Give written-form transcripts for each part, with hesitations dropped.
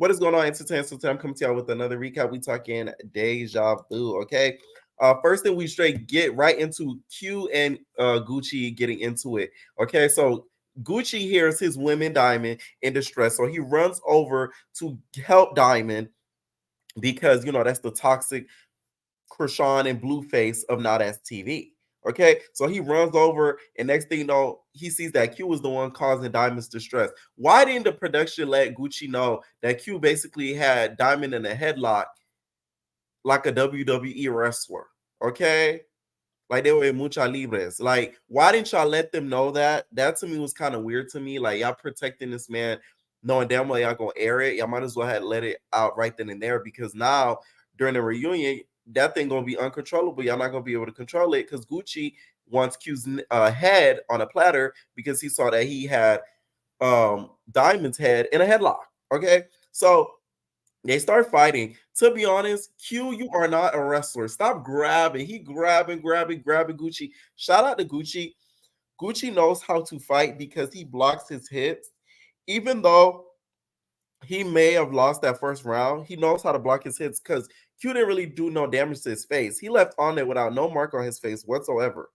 What is going on, Entertainment? So today I'm coming to y'all with another recap. We talking Deja Vu, okay? First thing we straight get right into Q and Gucci getting into it, okay? So Gucci hears his women Diamond in distress, so he runs over to help Diamond because that's the toxic Krishan and Blueface of Not As TV. Okay, so he runs over, and next thing you know, he sees that Q is the one causing Diamond's distress. Why didn't the production let Gucci know that Q basically had Diamond in a headlock like a WWE wrestler? Okay, like they were in Mucha Libres. Like, why didn't y'all let them know that? That to me was kind of weird to me. Like, y'all protecting this man, knowing damn well y'all gonna air it. Y'all might as well have let it out right then and there because now during the reunion, that thing gonna be uncontrollable. Y'all not gonna be able to control it because Gucci wants Q's head on a platter because he saw that he had Diamond's head in a headlock. Okay, so they start fighting. To be honest, Q, you are not a wrestler. Stop grabbing. He grabbing Gucci. Shout out to Gucci. Gucci knows how to fight because he blocks his hits. Even though he may have lost that first round, he knows how to block his hits because Q didn't really do no damage to his face. He left on it without no mark on his face whatsoever.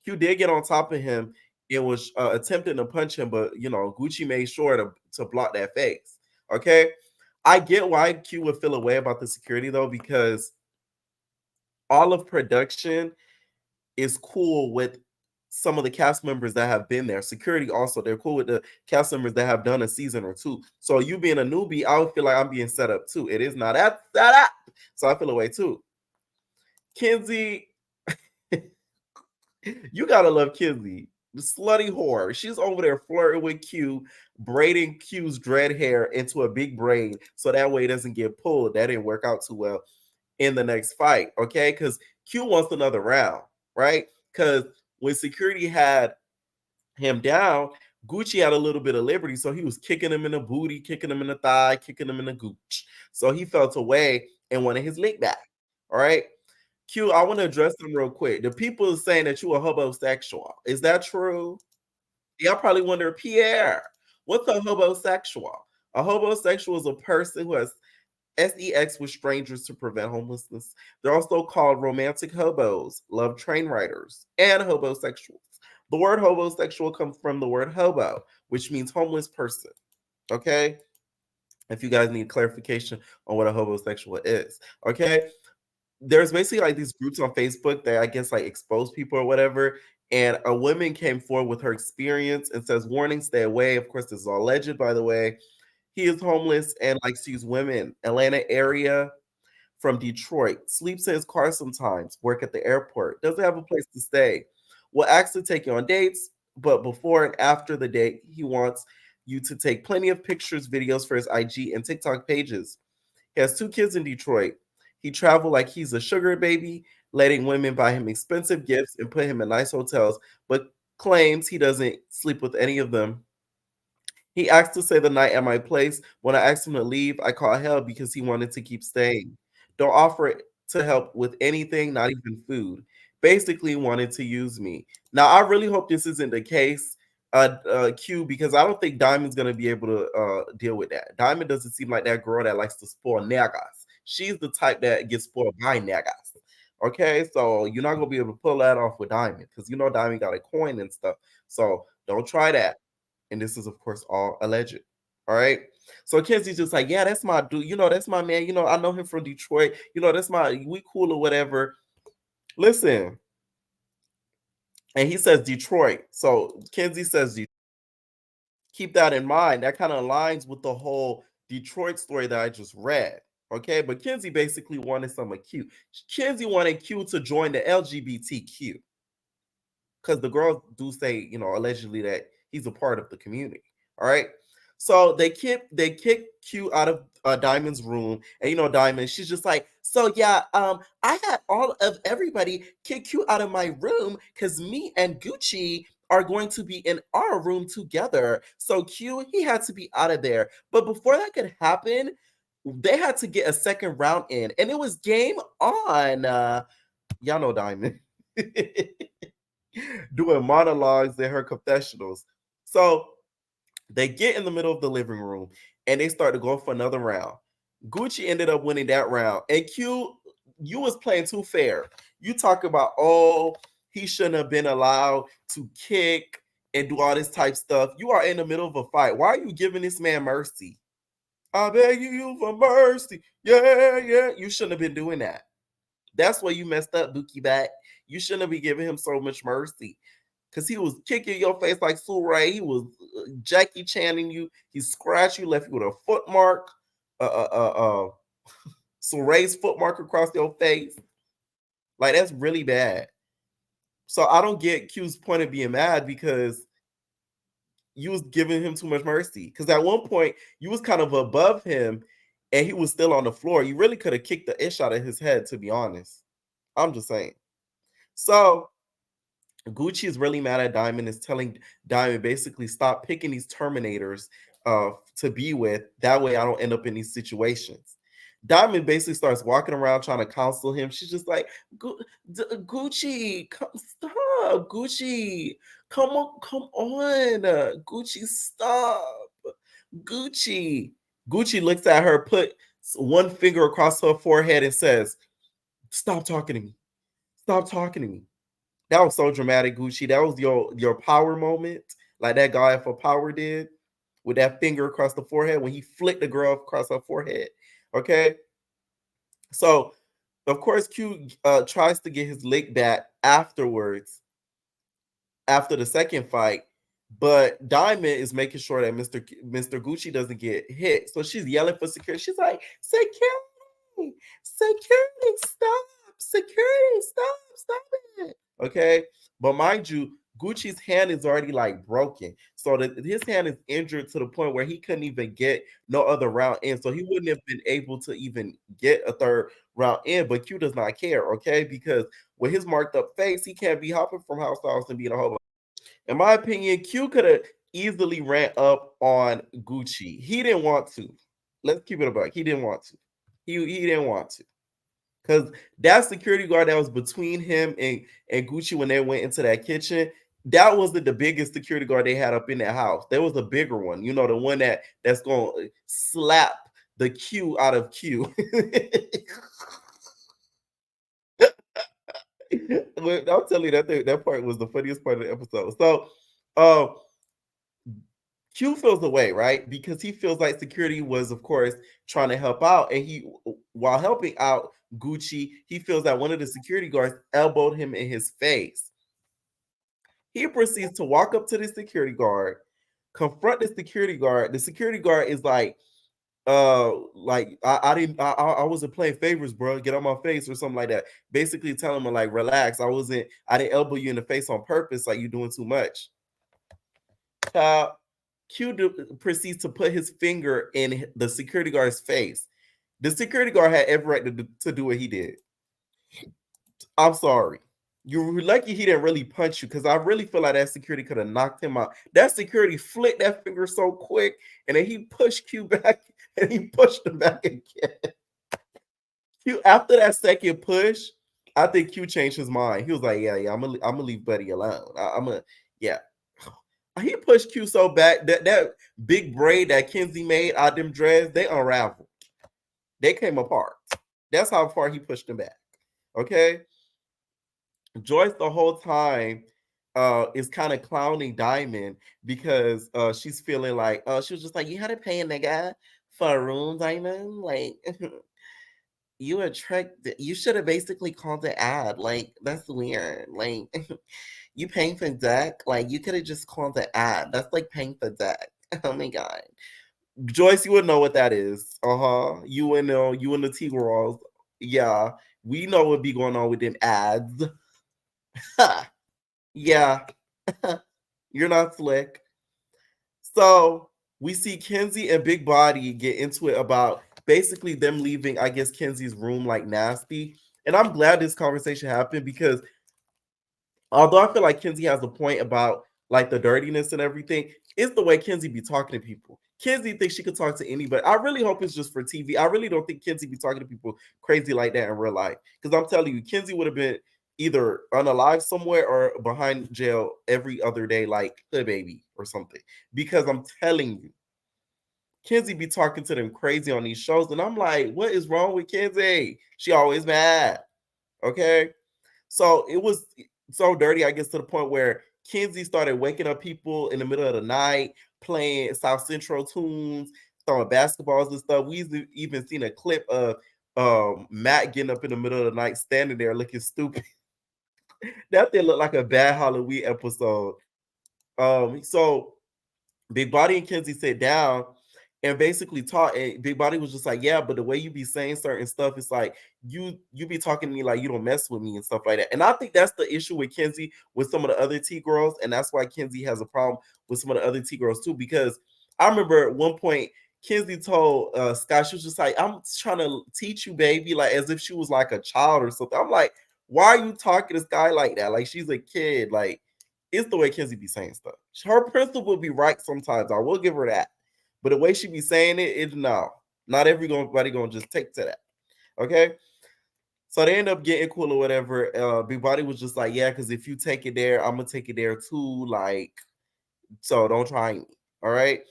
Q did get on top of him. It was attempting to punch him, but Gucci made sure to block that face. Okay, I get why Q would feel a way about the security though, because all of production is cool with some of the cast members that have been there. Security also, they're cool with the cast members that have done a season or two. So you being a newbie, I would feel like I'm being set up too. It is not that set up. So I feel a way too. Kenzie, you gotta love Kenzie. The slutty whore. She's over there flirting with Q, braiding Q's dread hair into a big braid so that way it doesn't get pulled. That didn't work out too well in the next fight, okay? Because Q wants another round, right? Because when security had him down, Gucci had a little bit of liberty, so he was kicking him in the booty, kicking him in the thigh, kicking him in the gooch. So he felt away and wanted his lick back. All right. Q, I want to address them real quick. The people are saying that you are hobosexual. Is that true? Y'all probably wonder, Pierre, what's a hobosexual? A hobosexual is a person who has sex with strangers to prevent homelessness. They're also called romantic hobos, love train riders, and hobosexuals. The word hobosexual comes from the word hobo, which means homeless person. Okay? If you guys need clarification on what a hobosexual is. Okay? There's basically like these groups on Facebook that I guess like expose people or whatever. And a woman came forward with her experience and says, warning, stay away. Of course, this is all alleged, by the way. He is homeless and likes to use women. Atlanta area from Detroit. Sleeps in his car sometimes. Work at the airport. Doesn't have a place to stay. Will actually take you on dates, but before and after the date, he wants you to take plenty of pictures, videos for his IG and TikTok pages. He has two kids in Detroit. He traveled like he's a sugar baby, letting women buy him expensive gifts and put him in nice hotels, but claims he doesn't sleep with any of them. He asked to stay the night at my place. When I asked him to leave, I called hell because he wanted to keep staying. Don't offer to help with anything, not even food. Basically, wanted to use me. Now, I really hope this isn't the case, Q, because I don't think Diamond's gonna be able to deal with that. Diamond doesn't seem like that girl that likes to spoil niggas. She's the type that gets spoiled by niggas. Okay, so you're not gonna be able to pull that off with Diamond because Diamond got a coin and stuff. So don't try that. And this is, of course, all alleged. All right. So Kenzie's just like, yeah, that's my dude. That's my man. I know him from Detroit. That's we cool or whatever. Listen. And he says Detroit. So Kenzie says, keep that in mind. That kind of aligns with the whole Detroit story that I just read. Okay. But Kenzie basically wanted some of Q. Kenzie wanted Q to join the LGBTQ because the girls do say, allegedly that he's a part of the community. All right. So they kick Q out of Diamond's room, and Diamond, she's just like, so yeah, I had all of everybody kick Q out of my room because me and Gucci are going to be in our room together. So Q, he had to be out of there. But before that could happen, they had to get a second round in, and it was game on. Y'all know Diamond. Doing monologues in her confessionals. So they get in the middle of the living room, and they started to go for another round. Gucci ended up winning that round. And Q, you was playing too fair. You talk about, oh, he shouldn't have been allowed to kick and do all this type stuff. You are in the middle of a fight. Why are you giving this man mercy? I beg you for mercy. Yeah, yeah. You shouldn't have been doing that. That's why you messed up, Dookie Back. You shouldn't have been giving him so much mercy. Because he was kicking your face like Suray. He was Jackie Channing you. He scratched you, left you with a foot mark. Suray's foot mark across your face. Like, that's really bad. So I don't get Q's point of being mad because you was giving him too much mercy. Because at one point you was kind of above him and he was still on the floor. You really could have kicked the ish out of his head, to be honest. I'm just saying. So Gucci is really mad at Diamond, is telling Diamond basically stop picking these Terminators to be with. That way I don't end up in these situations. Diamond basically starts walking around trying to counsel him. She's just like, Gucci, stop. Gucci, come on. Gucci, stop. Gucci. Gucci looks at her, put one finger across her forehead and says, stop talking to me. Stop talking to me. That was so dramatic, Gucci. That was your power moment, like that guy for Power did with that finger across the forehead when he flicked the girl across her forehead. Okay, so of course Q tries to get his lick back afterwards, after the second fight, but Diamond is making sure that Mr. Gucci doesn't get hit. So she's yelling for security. She's like, security, security, stop, security, stop it. Okay. But mind you, Gucci's hand is already like broken. So that his hand is injured to the point where he couldn't even get no other round in. So he wouldn't have been able to even get a third round in. But Q does not care, okay? Because with his marked up face, he can't be hopping from house to house and being a hobo. In my opinion, Q could have easily ran up on Gucci. He didn't want to. Let's keep it a buck. He didn't want to. He didn't want to. Because that security guard that was between him and Gucci when they went into that kitchen, that wasn't the biggest security guard they had up in that house. There was a bigger one, you know, the one that's going to slap the Q out of Q. I'll tell you that part was the funniest part of the episode. So, uh, Q feels away, right? Because he feels like security was, of course, trying to help out. And while helping out Gucci, he feels that one of the security guards elbowed him in his face. He proceeds to walk up to the security guard, confront the security guard. The security guard is like I wasn't playing favors, bro. Get on my face or something like that. Basically telling him like, relax. I didn't elbow you in the face on purpose. Like, you're doing too much. Proceeds to put his finger in the security guard's face. The security guard had every right to do what he did. I'm sorry. You're lucky he didn't really punch you, because I really feel like that security could have knocked him out. That security flicked that finger so quick, and then he pushed Q back, and he pushed him back again. Q, after that second push, I think Q changed his mind. He was like, yeah, I'm gonna leave Buddy alone. I'm gonna, yeah. He pushed Q so back that big braid that Kenzie made out them dreads, they unraveled. They came apart. That's how far he pushed him back. Okay. Joyce the whole time is kind of clowning Diamond because she's feeling like she was just like, you had to pay a nigga for a room, Diamond. Like you should have basically called the ad. Like, that's weird. Like you paying for deck? Like, you could have just called the ad. That's like paying for deck. Oh my god. Joyce, you would know what that is. You would know. You and the T Girls. Yeah, we know what be going on with them ads. Yeah, you're not slick. So we see Kenzie and Big Body get into it about basically them leaving, I guess, Kenzie's room like nasty. And I'm glad this conversation happened, because although I feel like Kenzie has a point about like the dirtiness and everything, it's the way Kenzie be talking to people. Kenzie thinks she could talk to anybody. I really hope it's just for TV. I really don't think Kenzie be talking to people crazy like that in real life. Because I'm telling you, Kenzie would have been either unalive somewhere or behind jail every other day, like Hood Baby or something. Because I'm telling you, Kenzie be talking to them crazy on these shows, and I'm like, what is wrong with Kenzie? She always mad. Okay. So it was so dirty, I guess, to the point where Kenzie started waking up people in the middle of the night, playing South Central tunes, throwing basketballs and stuff. We even seen a clip of Matt getting up in the middle of the night, standing there looking stupid. That thing looked like a bad Halloween episode. So Big Body and Kenzie sat down and basically talked. And Big Body was just like, "Yeah, but the way you be saying certain stuff, it's like you be talking to me like you don't mess with me and stuff like that." And I think that's the issue with Kenzie with some of the other T girls, and that's why Kenzie has a problem with some of the other T girls too. Because I remember at one point Kenzie told Scott, she was just like, "I'm trying to teach you, baby," like as if she was like a child or something. I'm like, "Why are you talking to Sky like that? Like she's a kid, like." It's the way Kenzie be saying stuff. Her principal will be right sometimes. I will give her that. But the way she be saying it, it's no. Not everybody gonna just take to that. Okay. So they end up getting cool or whatever. Big Body was just like, yeah, because if you take it there, I'm gonna take it there too. Like, so don't try me. All right.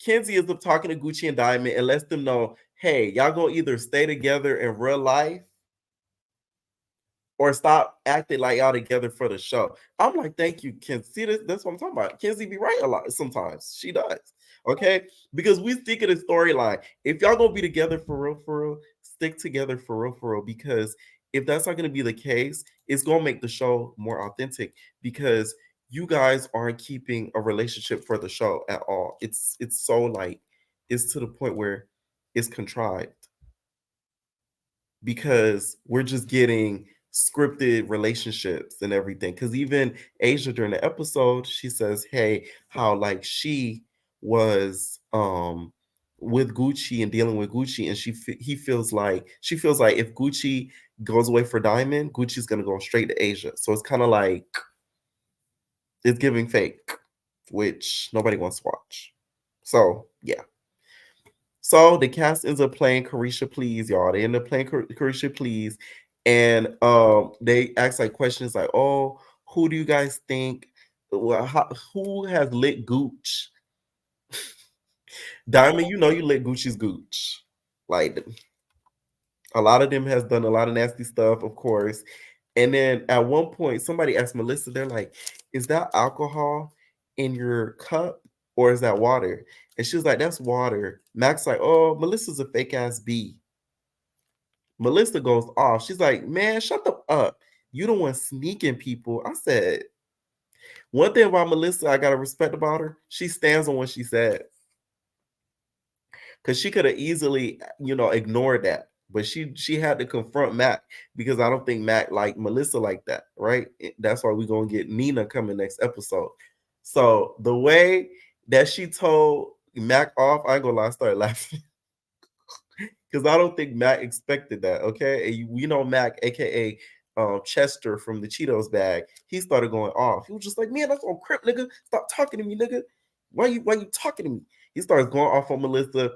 Kenzie ends up talking to Gucci and Diamond and lets them know, hey, y'all gonna either stay together in real life or stop acting like y'all together for the show. I'm like, thank you, Kenzie. See, that's what I'm talking about. Kenzie be right a lot sometimes. She does. Okay. Because we stick in the storyline. If y'all gonna be together for real, stick together for real. Because if that's not gonna be the case, it's gonna make the show more authentic because you guys aren't keeping a relationship for the show at all. It's so like it's to the point where it's contrived because we're just getting scripted relationships and everything. Because even Asia during the episode, she says, "Hey, how like she was with Gucci and dealing with Gucci, and she feels like if Gucci goes away for Diamond, Gucci's gonna go straight to Asia. So it's kind of like it's giving fake, which nobody wants to watch. So yeah." So the cast ends up playing Carisha Please, y'all. They end up playing Carisha Please. And they ask like questions like, oh, who do you guys think? Who has lit Gooch? Diamond, you know you lit Gucci's Gooch. Like a lot of them has done a lot of nasty stuff, of course. And then at one point, somebody asked Melissa, they're like, is that alcohol in your cup or is that water? And she was like, that's water. Mac's like, oh, Melissa's a fake ass bee. Melissa goes off. She's like, man, shut the up. You don't want sneaking people. I said, one thing about Melissa I gotta respect about her, she stands on what she said. Because she could have easily, ignored that. But she had to confront Mac because I don't think Mac like Melissa like that, right? That's why we're gonna get Nina coming next episode. So the way that she told Mac off, I ain't gonna lie, I started laughing. Because I don't think Mac expected that. Okay, and Mac, aka Chester from the Cheetos bag, he started going off. He was just like, "Man, that's on crip, nigga. Stop talking to me, nigga. Why you talking to me?" He starts going off on Melissa.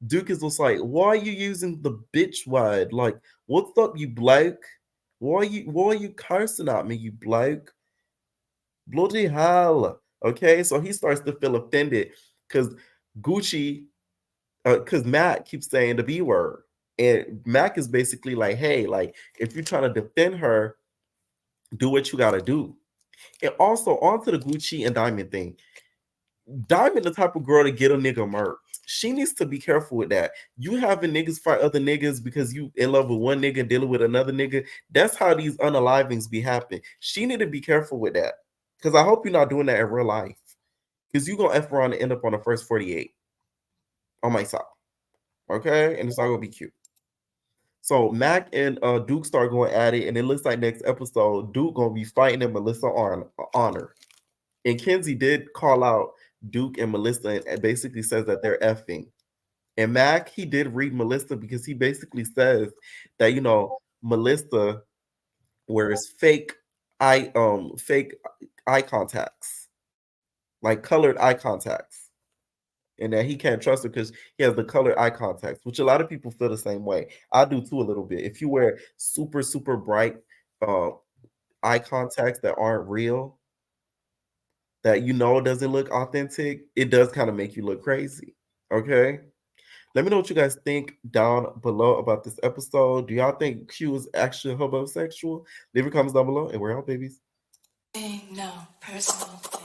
Duke is just like, "Why are you using the bitch word? Like, what's up, you bloke? Why are you cursing at me, you bloke? Bloody hell!" Okay, so he starts to feel offended because Gucci because Mac keeps saying the B word. And Mac is basically like, hey, like, if you're trying to defend her, do what you gotta do. And also onto the Gucci and Diamond thing. Diamond the type of girl to get a nigga murked. She needs to be careful with that. You having niggas fight other niggas because you in love with one nigga and dealing with another nigga. That's how these unalivings be happening. She need to be careful with that. Because I hope you're not doing that in real life. Because you gonna F around and end up on the first 48 on my side. Okay? And it's not gonna be cute. So Mac and Duke start going at it, and it looks like next episode Duke gonna be fighting in Melissa honor. And Kenzie did call out Duke and Melissa and basically says that they're effing. And Mac he did read Melissa because he basically says that Melissa wears fake eye contacts, like colored eye contacts, and that he can't trust her because he has the colored eye contacts, which a lot of people feel the same way. I do too a little bit. If you wear super super bright uh, eye contacts that aren't real, that doesn't look authentic, it does kind of make you look crazy. Okay. Let me know what you guys think down below about this episode. Do y'all think Q is actually homosexual? Leave your comments down below, and we're out, babies. No personal thing.